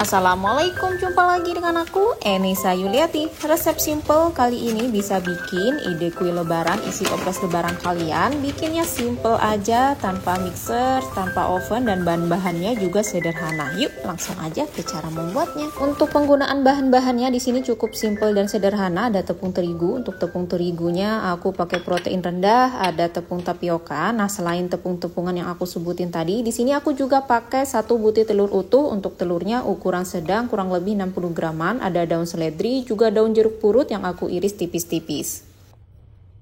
Assalamualaikum, jumpa lagi dengan aku Enisa Yuliati. Resep simple kali ini bisa bikin ide kue lebaran, isi toples lebaran kalian. Bikinnya simple aja, tanpa mixer, tanpa oven, dan bahan-bahannya juga sederhana. Yuk langsung aja ke cara membuatnya. Untuk penggunaan bahan-bahannya di sini cukup simple dan sederhana. Ada tepung terigu. Untuk tepung terigunya aku pakai protein rendah, ada tepung tapioka. Nah, selain tepung-tepungan yang aku sebutin tadi, di sini aku juga pakai 1 butir telur utuh. Untuk telurnya ukuran sedang, kurang lebih 60 graman. Ada daun seledri, juga daun jeruk purut yang aku iris tipis-tipis.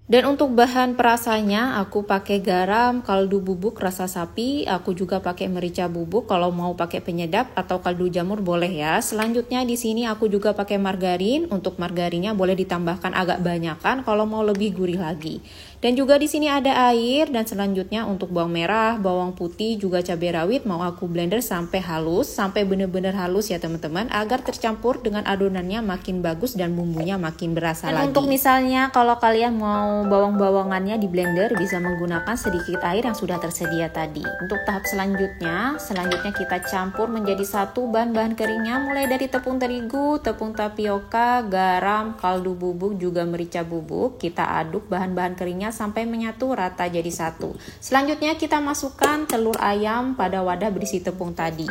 Dan untuk bahan perasanya aku pakai garam, kaldu bubuk rasa sapi, aku juga pakai merica bubuk. Kalau mau pakai penyedap atau kaldu jamur boleh ya. Selanjutnya di sini aku juga pakai margarin. Untuk margarinnya boleh ditambahkan agak banyakan kalau mau lebih gurih lagi. Dan juga di sini ada air, dan selanjutnya untuk bawang merah, bawang putih, juga cabai rawit mau aku blender sampai halus, sampai benar-benar halus ya teman-teman, agar tercampur dengan adonannya makin bagus dan bumbunya makin berasa lagi. Untuk misalnya kalau kalian mau bawang-bawangannya di blender, bisa menggunakan sedikit air yang sudah tersedia tadi. Untuk tahap selanjutnya kita campur menjadi satu bahan-bahan keringnya, mulai dari tepung terigu, tepung tapioka, garam, kaldu bubuk, juga merica bubuk. Kita aduk bahan-bahan keringnya sampai menyatu rata jadi satu. Selanjutnya kita masukkan telur ayam pada wadah berisi tepung tadi.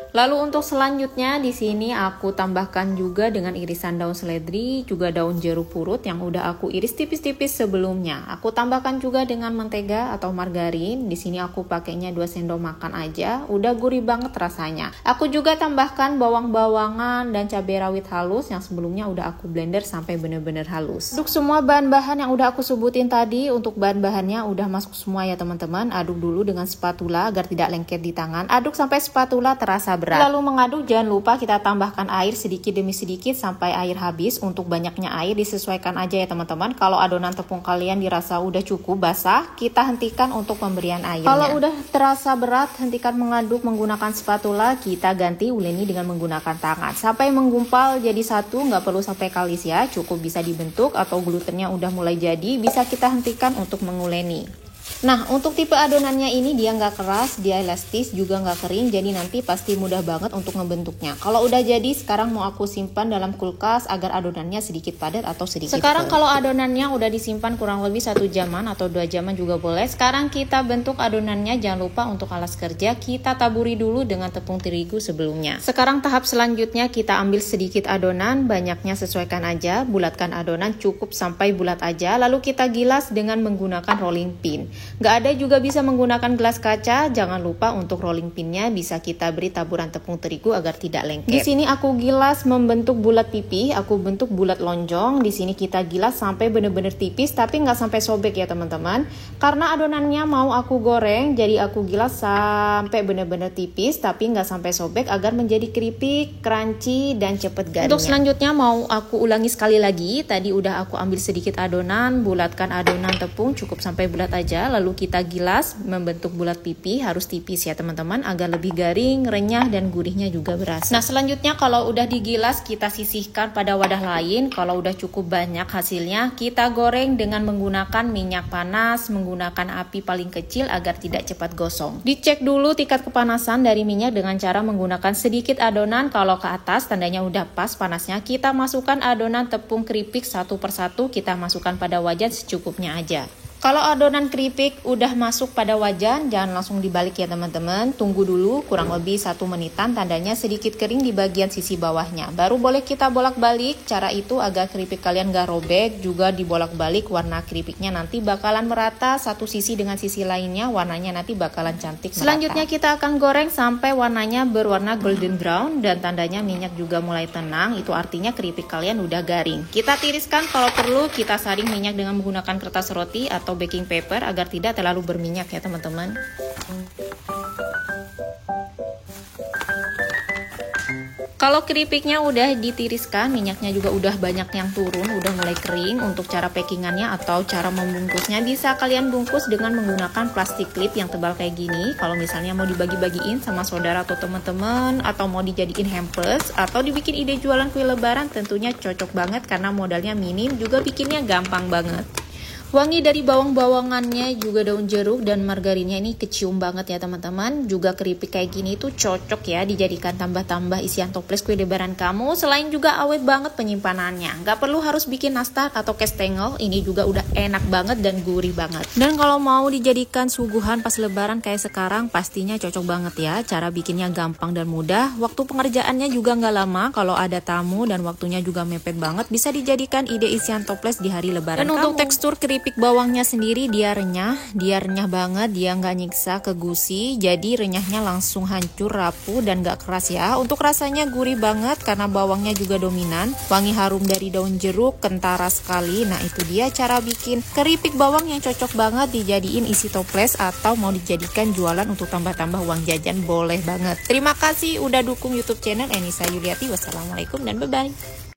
Lalu untuk selanjutnya di sini aku tambahkan juga dengan irisan daun seledri, juga daun jeruk purut yang udah aku iris tipis-tipis sebelumnya. Aku tambahkan juga dengan mentega atau margarin. Di sini aku pakainya 2 sendok makan aja, udah gurih banget rasanya. Aku juga tambahkan bawang-bawangan dan cabai rawit halus yang sebelumnya udah aku blender sampai bener-bener halus. Aduk semua bahan-bahan yang udah aku sebutin tadi. Untuk bahan-bahannya udah masuk semua ya teman-teman. Aduk dulu dengan spatula agar tidak lengket di tangan. Aduk sampai spatula terasa berat. Lalu mengaduk, jangan lupa kita tambahkan air sedikit demi sedikit sampai air habis. Untuk banyaknya air disesuaikan aja ya teman-teman. Kalau adonan tepung kalian dirasa udah cukup basah, kita hentikan untuk pemberian airnya. Kalau udah terasa berat, hentikan mengaduk menggunakan spatula. Kita ganti uleni dengan menggunakan tangan sampai menggumpal jadi satu. Nggak perlu sampai kalis ya, cukup bisa dibentuk. Atau glutennya udah mulai jadi, bisa kita hentikan untuk menguleni. Nah, untuk tipe adonannya ini dia nggak keras, dia elastis, juga nggak kering, jadi nanti pasti mudah banget untuk ngebentuknya. Kalau udah jadi, sekarang mau aku simpan dalam kulkas agar adonannya sedikit padat atau sedikit Sekarang kalau adonannya udah disimpan kurang lebih 1 jaman atau 2 jaman juga boleh. Sekarang kita bentuk adonannya. Jangan lupa untuk alas kerja kita taburi dulu dengan tepung terigu sebelumnya. Sekarang tahap selanjutnya kita ambil sedikit adonan, banyaknya sesuaikan aja. Bulatkan adonan cukup sampai bulat aja, lalu kita gilas dengan menggunakan rolling pin. Nggak ada juga bisa menggunakan gelas kaca. Jangan lupa untuk rolling pinnya bisa kita beri taburan tepung terigu agar tidak lengket. Di sini aku gilas membentuk bulat pipih, aku bentuk bulat lonjong. Di sini kita gilas sampai benar-benar tipis, tapi nggak sampai sobek ya teman-teman. Karena adonannya mau aku goreng, jadi aku gilas sampai benar-benar tipis, tapi nggak sampai sobek agar menjadi keripik, crunchy, dan cepet garingnya. Untuk selanjutnya mau aku ulangi sekali lagi. Tadi udah aku ambil sedikit adonan, bulatkan adonan tepung cukup sampai bulat aja. Lalu kita gilas membentuk bulat pipih, harus tipis ya teman-teman agar lebih garing, renyah, dan gurihnya juga berasa. Nah, selanjutnya kalau udah digilas kita sisihkan pada wadah lain. Kalau udah cukup banyak hasilnya, kita goreng dengan menggunakan minyak panas, menggunakan api paling kecil agar tidak cepat gosong. Dicek dulu tingkat kepanasan dari minyak dengan cara menggunakan sedikit adonan. Kalau ke atas tandanya udah pas panasnya, kita masukkan adonan tepung keripik satu persatu, kita masukkan pada wajan secukupnya aja. Kalau adonan keripik udah masuk pada wajan, jangan langsung dibalik ya teman-teman. Tunggu dulu kurang lebih 1 menitan, tandanya sedikit kering di bagian sisi bawahnya. Baru boleh kita bolak-balik. Cara itu agar keripik kalian gak robek, juga dibolak-balik warna keripiknya nanti bakalan merata satu sisi dengan sisi lainnya. Warnanya nanti bakalan cantik merata. Selanjutnya kita akan goreng sampai warnanya berwarna golden brown dan tandanya minyak juga mulai tenang. Itu artinya keripik kalian udah garing. Kita tiriskan, kalau perlu kita saring minyak dengan menggunakan kertas roti atau baking paper agar tidak terlalu berminyak ya teman-teman. Kalau keripiknya udah ditiriskan, minyaknya juga udah banyak yang turun, udah mulai kering. Untuk cara packingannya atau cara membungkusnya bisa kalian bungkus dengan menggunakan plastik klip yang tebal kayak gini. Kalau misalnya mau dibagi-bagiin sama saudara atau teman-teman, atau mau dijadiin hampers, atau dibikin ide jualan kue lebaran, tentunya cocok banget karena modalnya minim, juga bikinnya gampang banget. Wangi dari bawang-bawangannya, juga daun jeruk dan margarinnya ini kecium banget ya teman-teman. Juga keripik kayak gini tuh cocok ya dijadikan tambah-tambah isian toples kue lebaran kamu. Selain juga awet banget penyimpanannya. Nggak perlu harus bikin nastar atau kastengel, ini juga udah enak banget dan gurih banget. Dan kalau mau dijadikan suguhan pas lebaran kayak sekarang, pastinya cocok banget ya. Cara bikinnya gampang dan mudah. Waktu pengerjaannya juga nggak lama. Kalau ada tamu dan waktunya juga mepet banget, bisa dijadikan ide isian toples di hari lebaran dan kamu. Untuk tekstur keripik bawangnya sendiri dia renyah banget, dia nggak nyiksa ke gusi, jadi renyahnya langsung hancur, rapuh dan nggak keras ya. Untuk rasanya gurih banget karena bawangnya juga dominan, wangi harum dari daun jeruk kentara sekali. Nah itu dia cara bikin keripik bawang yang cocok banget dijadiin isi toples atau mau dijadikan jualan untuk tambah-tambah uang jajan, boleh banget. Terima kasih udah dukung YouTube channel Enisa Yuliati. Wassalamualaikum dan bye-bye.